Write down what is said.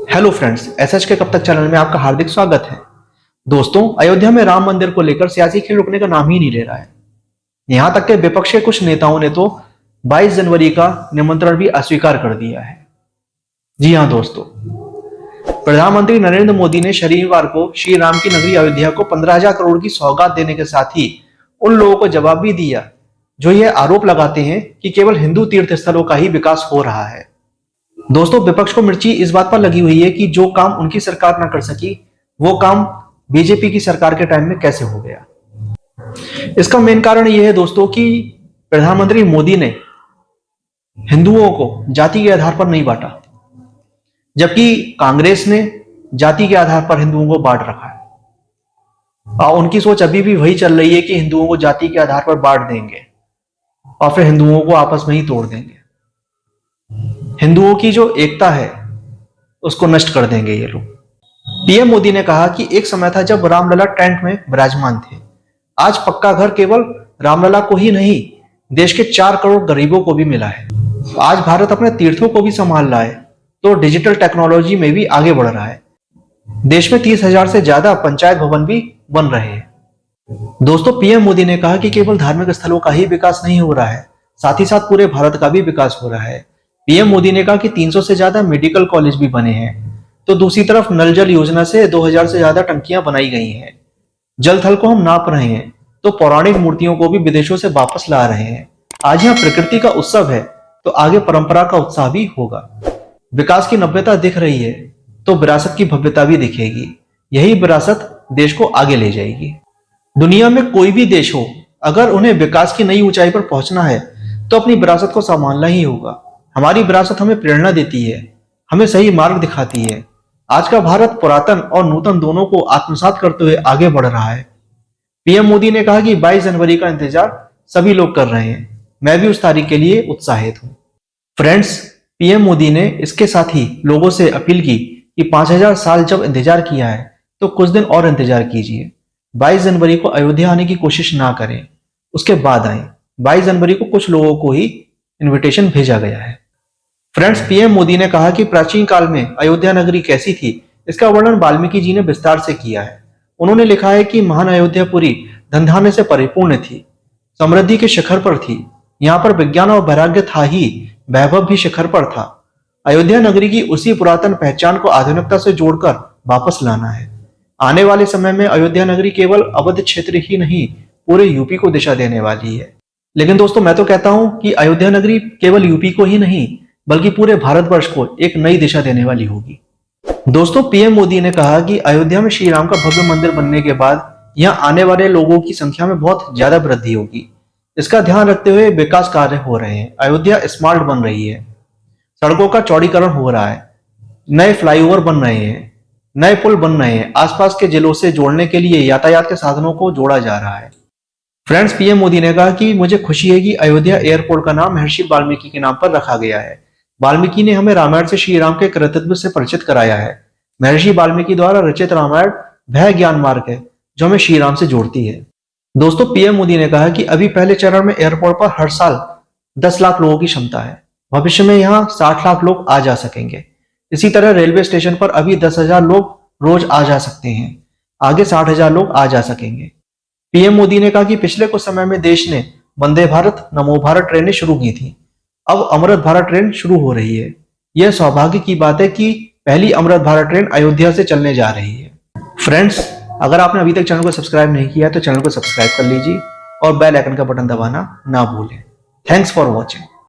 Hello friends, SH के कब तक चैनल में आपका हार्दिक स्वागत है। दोस्तों, अयोध्या में राम मंदिर को लेकर सियासी खेल रुकने का नाम ही नहीं ले रहा है। यहां तक के विपक्ष के कुछ नेताओं ने तो 22 जनवरी का निमंत्रण भी अस्वीकार कर दिया है। जी हां दोस्तों, प्रधानमंत्री नरेंद्र मोदी ने शनिवार को श्री राम की नगरी अयोध्या को 15,000 करोड़ की सौगात देने के साथ ही उन लोगों को जवाब भी दिया जो यह आरोप लगाते हैं कि केवल हिंदू तीर्थ स्थलों का ही विकास हो रहा है। दोस्तों, विपक्ष को मिर्ची इस बात पर लगी हुई है कि जो काम उनकी सरकार ना कर सकी वो काम बीजेपी की सरकार के टाइम में कैसे हो गया। इसका मेन कारण यह है दोस्तों कि प्रधानमंत्री मोदी ने हिंदुओं को जाति के आधार पर नहीं बांटा, जबकि कांग्रेस ने जाति के आधार पर हिंदुओं को बांट रखा है। और उनकी सोच अभी भी वही चल रही है कि हिंदुओं को जाति के आधार पर बांट देंगे और फिर हिंदुओं को आपस में ही तोड़ देंगे। हिंदुओं की जो एकता है उसको नष्ट कर देंगे ये लोग। पीएम मोदी ने कहा कि एक समय था जब रामलला टेंट में विराजमान थे। आज पक्का घर केवल रामलला को ही नहीं, देश के 4 करोड़ गरीबों को भी मिला है। आज भारत अपने तीर्थों को भी संभाल रहा है तो डिजिटल टेक्नोलॉजी में भी आगे बढ़ रहा है। देश में 30,000 से ज्यादा पंचायत भवन भी बन रहे हैं। दोस्तों, पीएम मोदी ने कहा कि केवल धार्मिक स्थलों का ही विकास नहीं हो रहा है, साथ ही साथ पूरे भारत का भी विकास हो रहा है। पीएम मोदी ने कहा कि 300 से ज्यादा मेडिकल कॉलेज भी बने हैं, तो दूसरी तरफ नल जल योजना से 2000 से ज्यादा टंकियां बनाई गई हैं। जल थल को हम नाप रहे हैं तो पौराणिक मूर्तियों को भी विदेशों से वापस ला रहे हैं। आज यहाँ प्रकृति का उत्सव है तो आगे परंपरा का उत्साह भी होगा। विकास की नव्यता दिख रही है तो विरासत की भव्यता भी दिखेगी। यही विरासत देश को आगे ले जाएगी। दुनिया में कोई भी देश हो, अगर उन्हें विकास की नई ऊंचाई पर पहुंचना है तो अपनी विरासत को संभालना ही होगा। हमारी विरासत हमें प्रेरणा देती है, हमें सही मार्ग दिखाती है। आज का भारत पुरातन और नूतन दोनों को आत्मसात करते हुए आगे बढ़ रहा है। पीएम मोदी ने कहा कि 22 जनवरी का इंतजार सभी लोग कर रहे हैं। मैं भी उस तारीख के लिए उत्साहित हूं। फ्रेंड्स, पीएम मोदी ने इसके साथ ही लोगों से अपील की कि 5000 साल जब इंतजार किया है तो कुछ दिन और इंतजार कीजिए। 22 जनवरी को अयोध्या आने की कोशिश ना करें, उसके बाद आए। 22 जनवरी को कुछ लोगों को ही इन्विटेशन भेजा गया है। फ्रेंड्स, पीएम मोदी ने कहा कि प्राचीन काल में अयोध्या नगरी कैसी थी, इसका वर्णन वाल्मीकि जी ने विस्तार से किया है। उन्होंने लिखा है कि महान अयोध्यापुरी धन धान्य से परिपूर्ण थी, समृद्धि के शिखर पर थी। यहाँ पर विज्ञान और वैराग्य था ही, वैभव भी शिखर पर था। अयोध्या नगरी की उसी पुरातन पहचान को आधुनिकता से जोड़कर वापस लाना है। आने वाले समय में अयोध्या नगरी केवल अवध क्षेत्र ही नहीं, पूरे यूपी को दिशा देने वाली है। लेकिन दोस्तों, मैं तो कहता हूं कि अयोध्या नगरी केवल यूपी को ही नहीं बल्कि पूरे भारतवर्ष को एक नई दिशा देने वाली होगी। दोस्तों, पीएम मोदी ने कहा कि अयोध्या में श्री राम का भव्य मंदिर बनने के बाद यहाँ आने वाले लोगों की संख्या में बहुत ज्यादा वृद्धि होगी। इसका ध्यान रखते हुए विकास कार्य हो रहे हैं। अयोध्या स्मार्ट बन रही है, सड़कों का चौड़ीकरण हो रहा है, नए फ्लाईओवर बन रहे हैं, नए पुल बन रहे हैं। आसपास के जिलों से जोड़ने के लिए यातायात के साधनों को जोड़ा जा रहा है। फ्रेंड्स, पीएम मोदी ने कहा कि मुझे खुशी है कि अयोध्या एयरपोर्ट का नाम महर्षि वाल्मीकि के नाम पर रखा गया है। वाल्मीकि ने हमें रामायण से श्री राम के कृतित्व से परिचित कराया है। महर्षि वाल्मीकि द्वारा रचित रामायण वह ज्ञान मार्ग है जो हमें श्री राम से जोड़ती है। दोस्तों, पीएम मोदी ने कहा कि अभी पहले चरण में एयरपोर्ट पर हर साल 10 लाख लोगों की क्षमता है। भविष्य में यहाँ 60 लाख लोग आ जा सकेंगे। इसी तरह रेलवे स्टेशन पर अभी 10,000 लोग रोज आ जा सकते हैं, आगे 60,000 लोग आ जा सकेंगे। पीएम मोदी ने कहा कि पिछले कुछ समय में देश ने वंदे भारत, नमो भारत ट्रेनें शुरू की थी। अब अमृत भारत ट्रेन शुरू हो रही है। यह सौभाग्य की बात है कि पहली अमृत भारत ट्रेन अयोध्या से चलने जा रही है। फ्रेंड्स, अगर आपने अभी तक चैनल को सब्सक्राइब नहीं किया तो चैनल को सब्सक्राइब कर लीजिए और बेल आइकन का बटन दबाना ना भूलें। Thanks for watching.